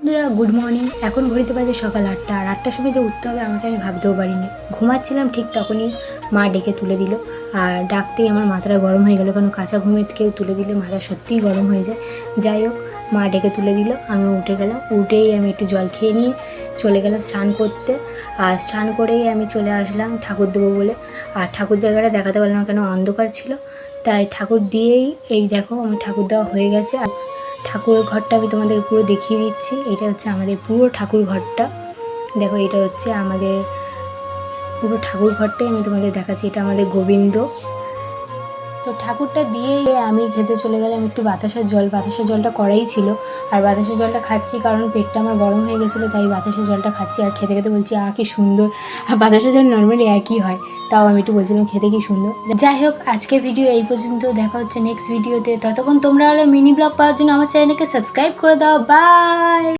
বন্ধুরা good morning. এখন ঘড়িতে বাজে সকাল 8টা, আর 8টার সময় যে উঠতে হবে আমাকে আমি ভাবতেও পারিনি। ঘুমাচ্ছিলাম, ঠিক তখনই মা ডেকে তুলে দিল। আর ডাকতেই আমার মাথাটা গরম হয়ে গেল, কারণ কাঁচা ঘুমে কেউ তুলে দিলে মাথা সত্যিই গরম হয়ে যায়। যাই হোক, মা ডেকে তুলে দিল, আমি উঠে গেলাম। উঠেই আমি একটু জল খেয়ে নিয়ে চলে গেলাম স্নান করতে। আর স্নান করেই আমি চলে আসলাম ঠাকুর দেবো বলে। আর ঠাকুর জায়গাটা দেখাতে পারলাম না, কেন অন্ধকার ছিল। তাই ঠাকুর দিয়েই এই দেখো আমার ঠাকুর দেওয়া হয়ে গেছে। আর ঠাকুরের ঘরটা আমি তোমাদের পুরো দেখিয়ে দিচ্ছি। এটা হচ্ছে আমাদের পুরো ঠাকুর ঘরটা। দেখো, এটা হচ্ছে আমাদের পুরো ঠাকুর ঘরটাই আমি তোমাদের দেখাচ্ছি। এটা আমাদের গোবিন্দ। তো ঠাকুরটা দিয়ে আমি খেতে চলে গেলাম একটু বাতাসের জলটা করাই ছিল। আর বাতাসের জলটা খাচ্ছি কারণ পেটটা আমার গরম হয়ে গেছিলো, তাই বাতাসের জলটা খাচ্ছি। আর খেতে খেতে বলছি কি সুন্দর। আর বাতাসের জল নর্মালি একই হয়, তাও আমি একটু বলছিলাম খেতে কি সুন্দর। যাই হোক, আজকে ভিডিও এই পর্যন্ত। দেখা হচ্ছে নেক্সট ভিডিওতে। ততক্ষণ তোমরা হলে মিনি ব্লগ পাওয়ার জন্য আমার চ্যানেলকে সাবস্ক্রাইব করে দাও। বাই।